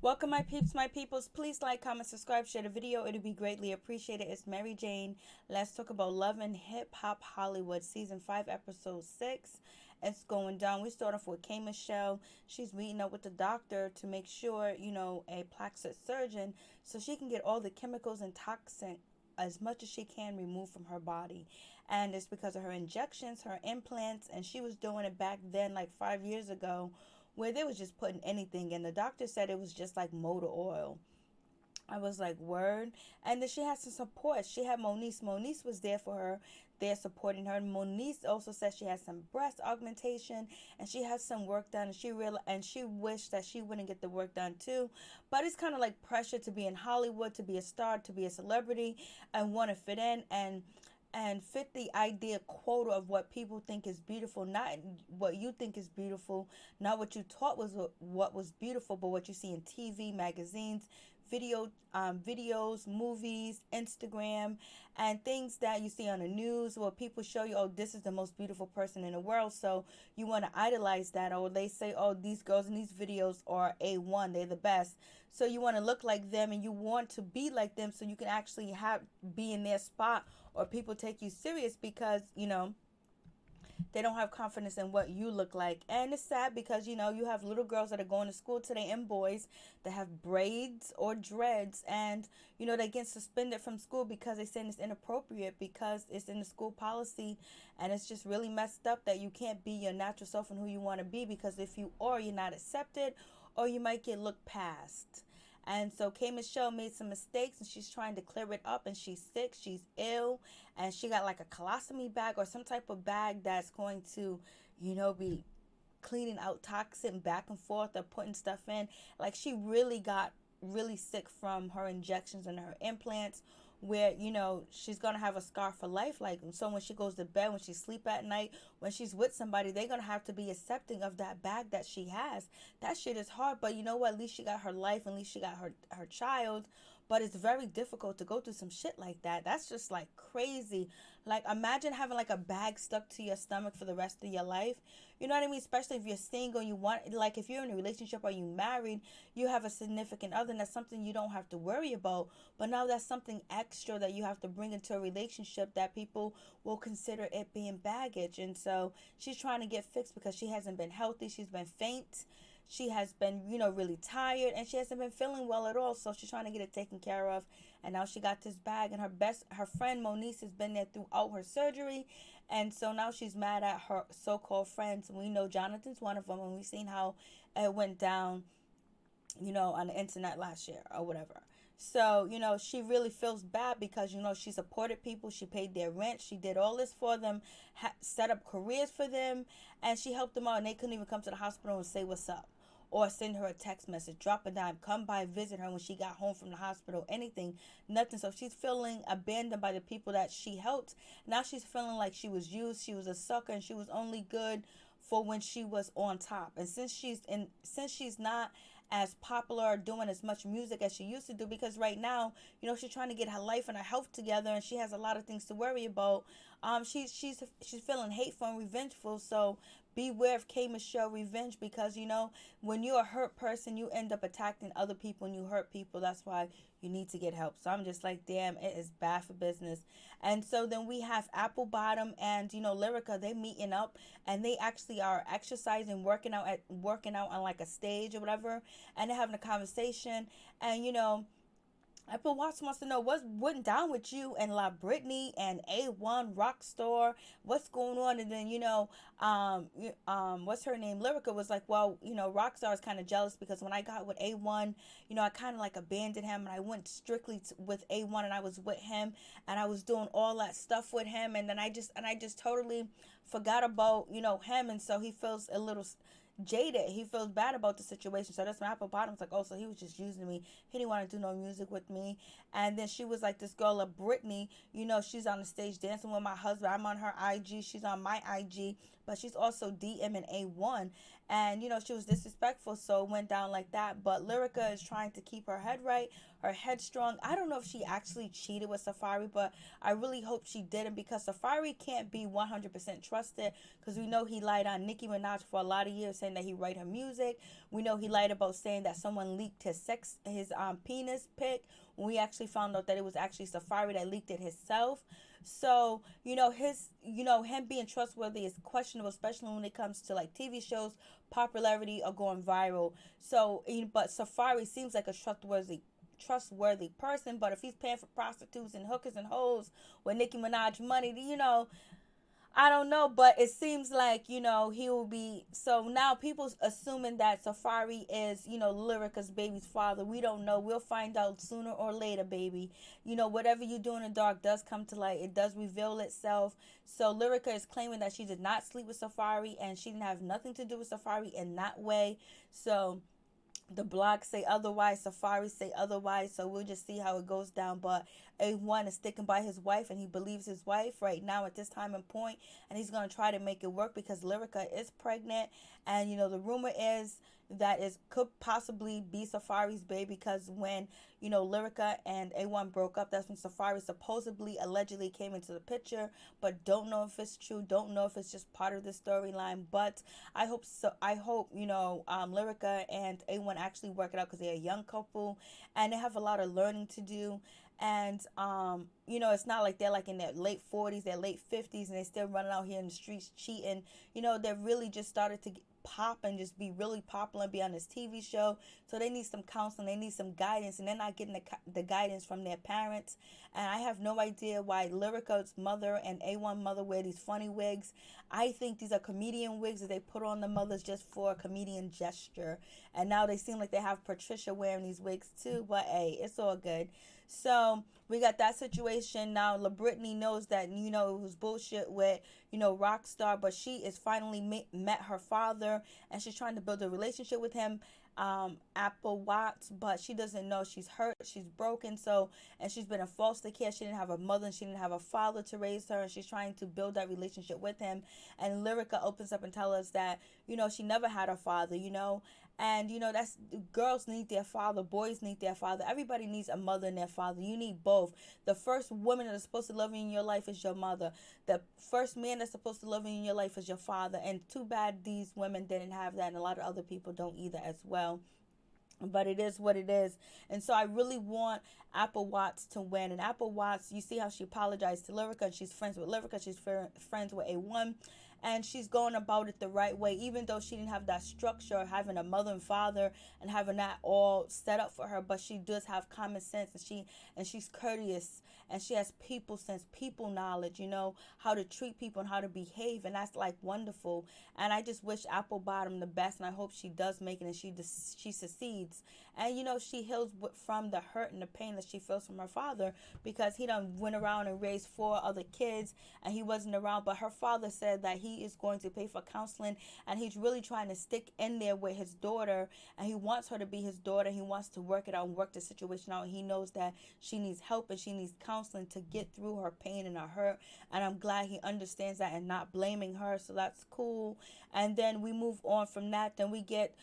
Welcome, my peeps, my peoples. Please like, comment, subscribe, share the video. It'll be greatly appreciated. It's Mary Jane. Let's talk about Love and Hip Hop Hollywood, Season 5, Episode 6. It's going down. We start off with K. Michelle. She's meeting up with the doctor to make sure, a plastic surgeon, so she can get all the chemicals and toxin as much as she can removed from her body. And it's because of her injections, her implants, and she was doing it back then, like 5 years ago, where they was just putting anything in. The doctor said it was just like motor oil. I was like, word. And then she had some support. She had Moniece. Moniece was there for her, there supporting her. Moniece also said she had some breast augmentation and she had some work done, and she wished that she wouldn't get the work done too. But it's kind of like pressure to be in Hollywood, to be a star, to be a celebrity, and want to fit in and fit the idea quota of what people think is beautiful, not what you think is beautiful, not what you taught was what was beautiful, but what you see in TV, magazines, videos, movies, Instagram, and things that you see on the news where people show you, oh, this is the most beautiful person in the world, so you want to idolize that. Or they say, oh, these girls in these videos are A1, they're the best, so you want to look like them and you want to be like them so you can actually be in their spot, or people take you serious because they don't have confidence in what you look like. And it's sad because you have little girls that are going to school today, and boys that have braids or dreads, and they get suspended from school because they saying it's inappropriate, because it's in the school policy. And it's just really messed up that you can't be your natural self and who you want to be, because if you are, you're not accepted, or you might get looked past. And so K. Michelle made some mistakes and she's trying to clear it up, and she's sick, she's ill, and she got like a colostomy bag or some type of bag that's going to, be cleaning out toxin back and forth or putting stuff in. Like, she really got really sick from her injections and her implants, where she's gonna have a scar for life. Like, so when she goes to bed, when she sleep at night, when she's with somebody, they're gonna have to be accepting of that bag that she has. That shit is hard, but you know what, at least she got her life, at least she got her child. But it's very difficult to go through some shit like that. That's just like crazy. Like, imagine having like a bag stuck to your stomach for the rest of your life. You know what I mean? Especially if you're single, you want, like, if you're in a relationship or you married, you have a significant other, and that's something you don't have to worry about. But now that's something extra that you have to bring into a relationship that people will consider it being baggage. And so she's trying to get fixed because she hasn't been healthy. She's been faint. She has been, really tired, and she hasn't been feeling well at all. So she's trying to get it taken care of. And now she got this bag, and her friend Moniece has been there throughout her surgery. And so now she's mad at her so-called friends. We know Jonathan's one of them, and we've seen how it went down, on the internet last year or whatever. So, she really feels bad because, she supported people. She paid their rent. She did all this for them, set up careers for them, and she helped them out. And they couldn't even come to the hospital and say what's up, or send her a text message, drop a dime, come by, visit her when she got home from the hospital, anything, nothing. So she's feeling abandoned by the people that she helped. Now she's feeling like she was used, she was a sucker, and she was only good for when she was on top. And since she's not as popular or doing as much music as she used to do, because right now, she's trying to get her life and her health together, and she has a lot of things to worry about. She's feeling hateful and revengeful. So beware of K. Michelle revenge, because when you're a hurt person, you end up attacking other people and you hurt people. That's why you need to get help. So I'm just like, damn, it is bad for business. And so then we have Apple Bottom and Lyrica. They meeting up, and they actually are exercising, working out on like a stage or whatever, and they're having a conversation. And Apple Watch wants to know what went down with you and La Britney and A1 Rockstar. What's going on? And then what's her name? Lyrica was like, well, Rockstar is kind of jealous because when I got with A1, I kind of like abandoned him, and I went strictly with A1, and I was with him, and I was doing all that stuff with him, and then I just totally forgot about him, and so he feels a little jaded. He feels bad about the situation. So that's when Apple Bottom's like, oh, so he was just using me. He didn't want to do no music with me. And then she was like, this girl, Brittany, she's on the stage dancing with my husband. I'm on her IG. She's on my IG. but she's also DMing A1. And, she was disrespectful, so it went down like that. But Lyrica is trying to keep her head right, her head strong. I don't know if she actually cheated with Safari, but I really hope she didn't, because Safari can't be 100% trusted, because we know he lied on Nicki Minaj for a lot of years, saying that he write her music. We know he lied about saying that someone leaked his penis pic, when we actually found out that it was actually Safari that leaked it himself. So, him being trustworthy is questionable, especially when it comes to like TV shows, popularity, or going viral. So, but Safari seems like a trustworthy person. But if he's paying for prostitutes and hookers and hoes with Nicki Minaj money, I don't know, but it seems like, he will be. So now people's assuming that Safari is, Lyrica's baby's father. We don't know. We'll find out sooner or later, baby. Whatever you do in the dark does come to light. It does reveal itself. So Lyrica is claiming that she did not sleep with Safari, and she didn't have nothing to do with Safari in that way. So the blogs say otherwise, Safari say otherwise, so we'll just see how it goes down. But A1 is sticking by his wife, and he believes his wife right now at this time and point, and he's going to try to make it work, because Lyrica is pregnant. And the rumor is that it could possibly be Safari's baby, because when Lyrica and A1 broke up, that's when Safari supposedly allegedly came into the picture, but don't know if it's true, don't know if it's just part of the storyline. But I hope so. I hope Lyrica and A1 actually work it out, because they're a young couple and they have a lot of learning to do. And it's not like they're like in their late 40s, their late 50s, and they're still running out here in the streets cheating. They've really just started to pop and just be really popular and be on this TV show. So they need some counseling, they need some guidance, and they're not getting the guidance from their parents. And I have no idea why Lyrica's mother and A1 mother wear these funny wigs. I think these are comedian wigs that they put on the mothers just for a comedian gesture. And now they seem like they have Patricia wearing these wigs too, but hey, it's all good. So we got that situation. Now LaBrittany knows that it was bullshit with Rockstar, but she is finally met her father, and she's trying to build a relationship with him, Apple Watts. But she doesn't know she's hurt, she's broken. So, and she's been in foster care. She didn't have a mother and she didn't have a father to raise her, and she's trying to build that relationship with him. And Lyrica opens up and tells us that she never had a father. And that's, girls need their father, boys need their father, everybody needs a mother and their father. You need both. The first woman that's supposed to love you in your life is your mother. The first man that's supposed to love you in your life is your father. And too bad these women didn't have that, and a lot of other people don't either as well. But it is what it is. And so I really want Apple Watts to win. And Apple Watts, you see how she apologized to Lyrica, and she's friends with Lyrica, she's friends with A1. And she's going about it the right way, even though she didn't have that structure of having a mother and father and having that all set up for her. But she does have common sense, and she's courteous, and she has people sense, people knowledge, how to treat people and how to behave, and that's like wonderful. And I just wish Apple Bottom the best, and I hope she does make it and she succeeds. And she heals from the hurt and the pain that she feels from her father, because he done went around and raised 4 other kids and he wasn't around. But her father said that he is going to pay for counseling, and he's really trying to stick in there with his daughter, and he wants her to be his daughter. He wants to work it out and work the situation out. He knows that she needs help and she needs counseling to get through her pain and her hurt, and I'm glad he understands that and not blaming her. So that's cool. And then we move on from that. Then we get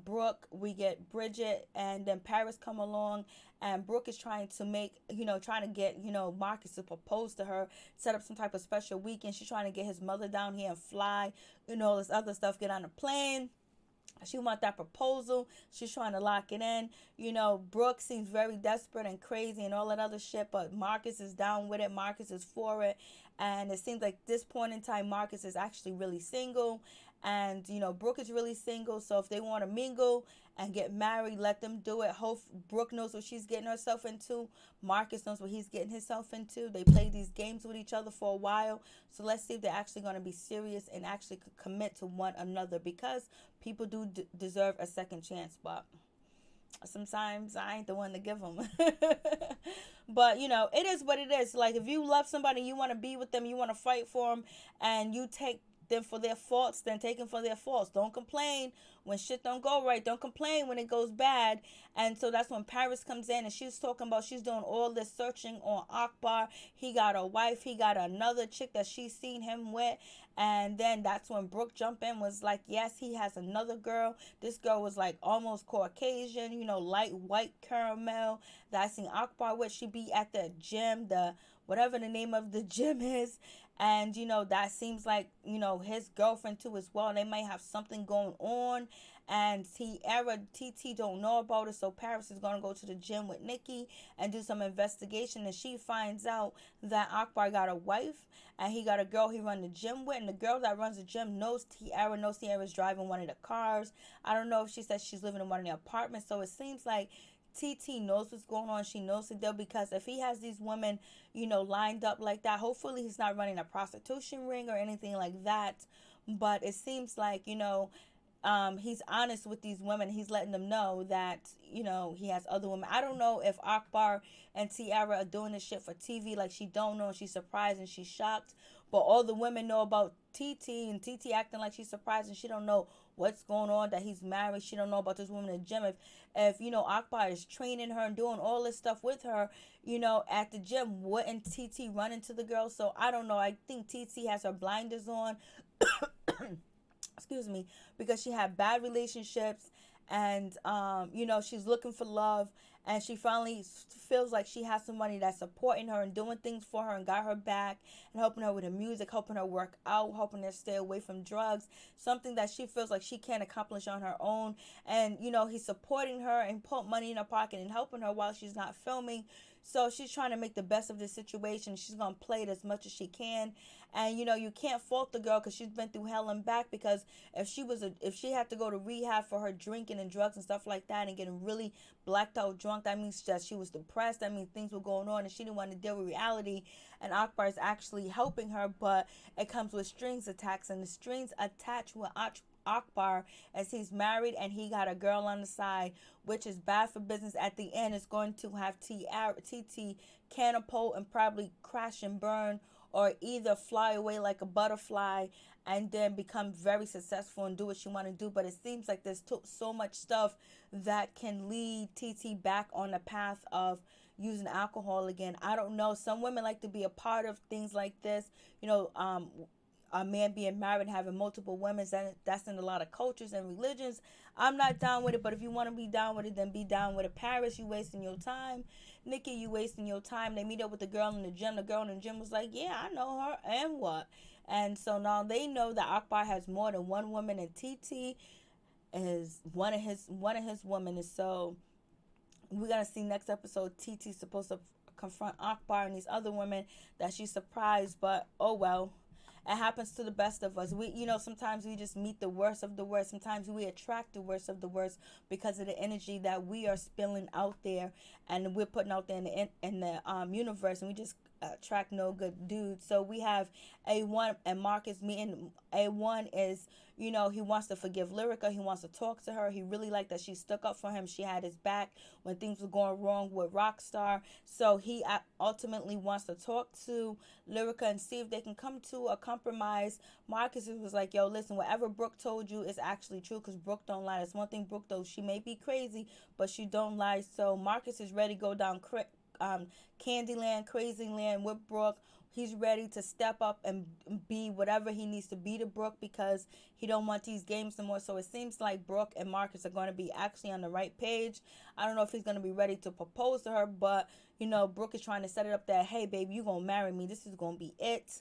Brooke, we get Bridget, and then Paris come along, and Brooke is trying to get Marcus to propose to her, set up some type of special weekend. She's trying to get his mother down here and fly, all this other stuff, get on a plane. She want that proposal. She's trying to lock it in. Brooke seems very desperate and crazy and all that other shit, but Marcus is down with it. Marcus is for it. And it seems like this point in time, Marcus is actually really single. And, Brooke is really single. So if they want to mingle and get married, let them do it. Brooke knows what she's getting herself into. Marcus knows what he's getting himself into. They play these games with each other for a while. So let's see if they're actually going to be serious and actually commit to one another, because people do deserve a second chance. But sometimes I ain't the one to give them. But, it is what it is. Like, if you love somebody, you want to be with them, you want to fight for them, and you take them for their faults, then take them for their faults. Don't complain when shit don't go right. Don't complain when it goes bad. And so that's when Paris comes in and she's talking about she's doing all this searching on Akbar. He got a wife. He got another chick that she's seen him with. And then that's when Brooke jumped in, was like, yes, he has another girl. This girl was like almost Caucasian, light white caramel that I seen Akbar with. She be at the gym, the whatever the name of the gym is. And, that seems like, his girlfriend too as well. They might have something going on. And TT don't know about it. So Paris is going to go to the gym with Nikki and do some investigation. And she finds out that Akbar got a wife and he got a girl he run the gym with. And the girl that runs the gym knows Tiara's driving one of the cars. I don't know if she says she's living in one of the apartments. So it seems like TT knows what's going on. She knows the deal, because if he has these women, lined up like that, hopefully he's not running a prostitution ring or anything like that. But it seems like, he's honest with these women. He's letting them know that, he has other women. I don't know if Akbar and Tiara are doing this shit for TV. Like, she don't know and she's surprised and she's shocked. But all the women know about TT, and TT acting like she's surprised and she don't know what's going on, that he's married. She don't know about this woman in the gym. If Akbar is training her and doing all this stuff with her, at the gym, wouldn't TT run into the girl? So I don't know. I think TT has her blinders on. Excuse me, because she had bad relationships, and she's looking for love, and she finally feels like she has somebody that's supporting her and doing things for her and got her back and helping her with her music, helping her work out, helping her stay away from drugs, something that she feels like she can't accomplish on her own. And he's supporting her and put money in her pocket and helping her while she's not filming. So she's trying to make the best of the situation. She's going to play it as much as she can. And, you can't fault the girl because she's been through hell and back, because if she had to go to rehab for her drinking and drugs and stuff like that and getting really blacked out drunk, that means that she was depressed. That means things were going on and she didn't want to deal with reality. And Akbar is actually helping her, but it comes with strings attached. And the strings attached with Akbar, as he's married and he got a girl on the side, which is bad for business. At the end, it's going to have TT catapult and probably crash and burn, or either fly away like a butterfly and then become very successful and do what she want to do. But it seems like there's so much stuff that can lead TT back on the path of using alcohol again. I don't know. Some women like to be a part of things like this. A man being married, having multiple women, that's in a lot of cultures and religions. I'm not down with it, but if you want to be down with it, then be down with it. Paris, you wasting your time. Nikki, you wasting your time. They meet up with the girl in the gym. The girl in the gym was like, yeah, I know her, and what? And so now they know that Akbar has more than one woman, and TT is one of his women. And so we're gonna see next episode. TT's supposed to confront Akbar and these other women that she's surprised, but oh well. It happens to the best of us. Sometimes we just meet the worst of the worst. Sometimes we attract the worst of the worst because of the energy that we are spilling out there and we're putting out there in the universe, and we just attract no good dudes. So we have A1 and Marcus meeting. A1 is, he wants to forgive Lyrica. He wants to talk to her. He really liked that she stuck up for him. She had his back when things were going wrong with Rockstar. So he ultimately wants to talk to Lyrica and see if they can come to a compromise. Marcus was like, yo, listen, whatever Brooke told you is actually true, because Brooke don't lie. That's one thing Brooke does. She may be crazy, but she don't lie. So Marcus is ready to go down Candyland, Crazyland with Brooke. He's ready to step up and be whatever he needs to be to Brooke, because he don't want these games no more. So it seems like Brooke and Marcus are going to be actually on the right page. I don't know if he's going to be ready to propose to her, but Brooke is trying to set it up that, hey baby, you gonna marry me, this is gonna be it.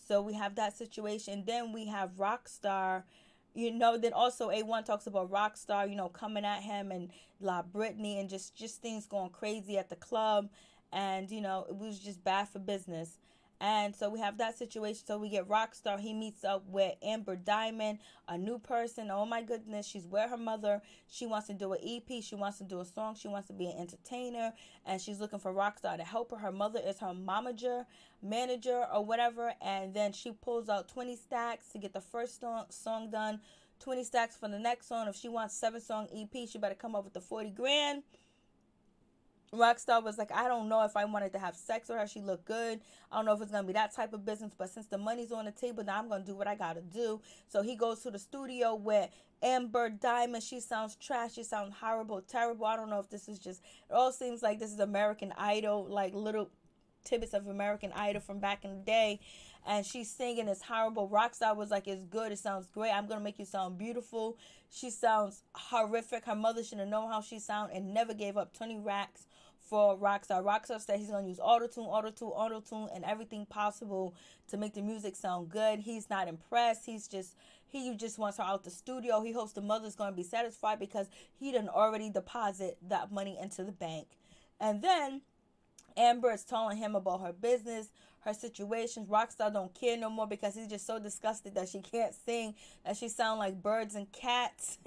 So we have that situation. Then we have Rockstar. Then also A1 talks about Rockstar, coming at him, and La Britney, and just things going crazy at the club. And, it was just bad for business. And so we have that situation. So we get Rockstar. He meets up with Amber Diamond, a new person. Oh my goodness. She's with her mother. She wants to do an EP. She wants to do a song. She wants to be an entertainer. And she's looking for Rockstar to help her. Her mother is her manager or whatever. And then she pulls out 20 stacks to get the first song done. 20 stacks for the next song. If she wants 7-song EP, she better come up with the 40 grand. Rockstar was like, I don't know if I wanted to have sex with her. She looked good. I don't know if it's going to be that type of business, but since the money's on the table, now I'm going to do what I got to do. So he goes to the studio with Amber Diamond. She sounds trash. She sounds horrible, terrible. I don't know if this is just, it all seems like this is American Idol, like little tidbits of American Idol from back in the day. And she's singing, it's horrible. Rockstar was like, it's good, it sounds great, I'm gonna make you sound beautiful. She sounds horrific. Her mother should have known how she sound and never gave up 20 racks for Rockstar. Rockstar said he's gonna use auto-tune, and everything possible to make the music sound good. He's not impressed. He just wants her out the studio. He hopes the mother's gonna be satisfied because he done already deposit that money into the bank. And then Amber is telling him about her business, her situations. Rockstar don't care no more because he's just so disgusted that she can't sing, that she sound like birds and cats.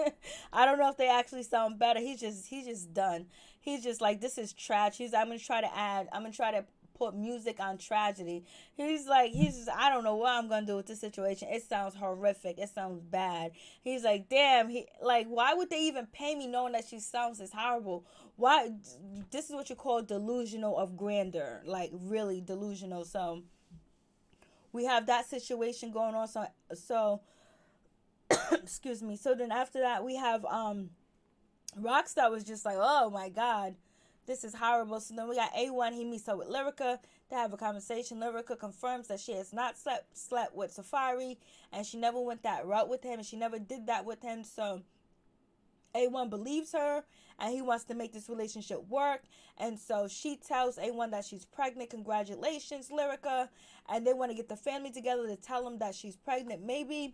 I don't know if they actually sound better. He's just done. He's just like, this is trash. I'm gonna try to put music on tragedy. I don't know what I'm gonna do with this situation. It sounds horrific. It sounds bad. He's like, damn, why would they even pay me knowing that she sounds this horrible? Why? This is what you call delusional of grandeur. Like, really delusional. So we have that situation going on. So excuse me. So then after that we have Rockstar was just like, oh my god, this is horrible. So then we got A1. He meets up with Lyrica. They have a conversation. Lyrica confirms that she has not slept with Safari, and she never went that route with him, and she never did that with him. So A1 believes her, and he wants to make this relationship work. And so she tells A1 that she's pregnant. Congratulations, Lyrica. And they want to get the family together to tell him that she's pregnant. Maybe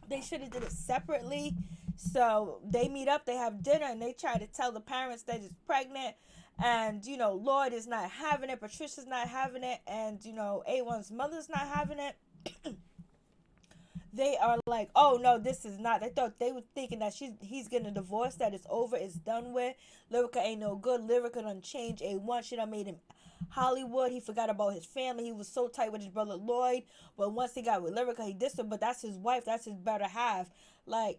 they should have did it separately. So they meet up, they have dinner, and they try to tell the parents that she's pregnant. And, Lloyd is not having it. Patricia's not having it. And, A1's mother's not having it. They are like, oh no, this is not. They were thinking that he's getting a divorce, that it's over, it's done with. Lyrica ain't no good. Lyrica done changed A1. She done made him Hollywood. He forgot about his family. He was so tight with his brother Lloyd. But once he got with Lyrica, he dissed her. But that's his wife. That's his better half. Like,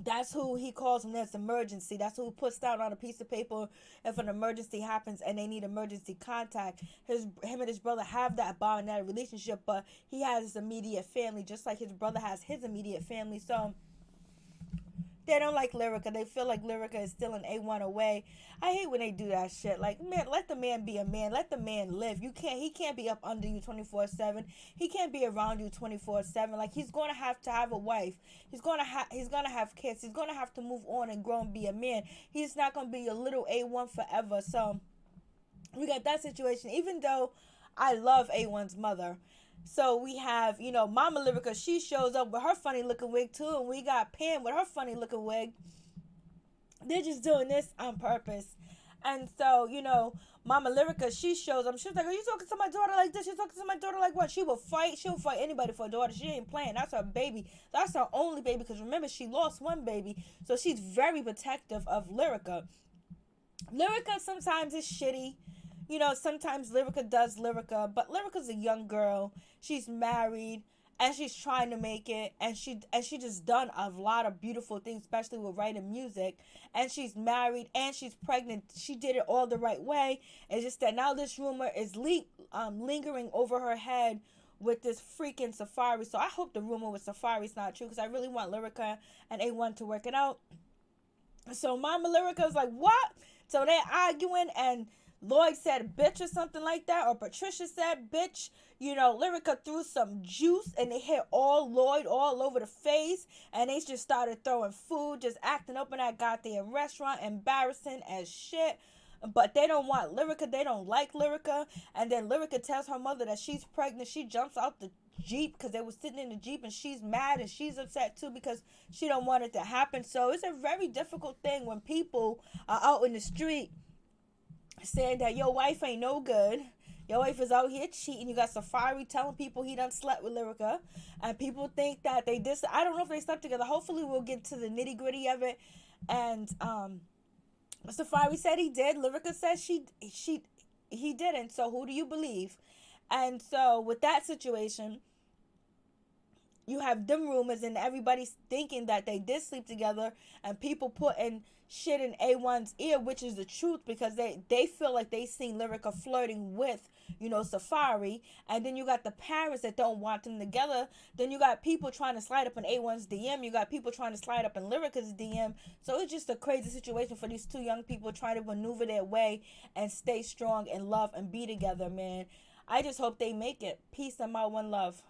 that's who he calls when there's emergency. That's who puts down on a piece of paper if an emergency happens and they need emergency contact. Him and his brother have that bond, that relationship, but he has his immediate family, just like his brother has his immediate family. So they don't like Lyrica. They feel like Lyrica is still an A1 away. I hate when they do that shit. Like, man, let the man be a man. Let the man live. He can't be up under you 24/7. He can't be around you 24/7. Like, he's going to have a wife. He's going to have kids. He's going to have to move on and grow and be a man. He's not going to be a little A1 forever. So we got that situation. Even though I love A1's mother, so we have, Mama Lyrica, she shows up with her funny looking wig too, and we got Pam with her funny looking wig. They're just doing this on purpose. And so, Mama Lyrica, she shows up. She was like, are you talking to my daughter like this? You're talking to my daughter like what? She'll fight anybody for a daughter. She ain't playing. That's her baby. That's her only baby, because remember, she lost one baby. So she's very protective of Lyrica. Lyrica sometimes is shitty. Sometimes Lyrica does Lyrica, but Lyrica's a young girl. She's married, and she's trying to make it, and she just done a lot of beautiful things, especially with writing music. And she's married, and she's pregnant. She did it all the right way. It's just that now this rumor is lingering over her head with this freaking Safari. So I hope the rumor with Safari is not true, because I really want Lyrica and A1 to work it out. So Mama Lyrica's like, what? So they're arguing, and Lloyd said bitch or something like that, or Patricia said bitch. Lyrica threw some juice, and they hit Lloyd all over the face, and they just started throwing food, just acting up in that goddamn restaurant, embarrassing as shit. But they don't want Lyrica. They don't like Lyrica. And then Lyrica tells her mother that she's pregnant. She jumps out the Jeep, because they were sitting in the Jeep, and she's mad and she's upset too, because she don't want it to happen. So it's a very difficult thing when people are out in the street saying that your wife ain't no good. Your wife is out here cheating. You got Safari telling people he done slept with Lyrica. And people think that they did. I don't know if they slept together. Hopefully we'll get to the nitty gritty of it. And Safari said he did. Lyrica said he didn't. So who do you believe? And so with that situation, you have them rumors and everybody's thinking that they did sleep together, and people putting shit in A1's ear, which is the truth, because they feel like they seen Lyrica flirting with, Safari. And then you got the parents that don't want them together. Then you got people trying to slide up in A1's DM. You got people trying to slide up in Lyrica's DM. So it's just a crazy situation for these two young people trying to maneuver their way and stay strong and love and be together, man. I just hope they make it. Peace and my one love.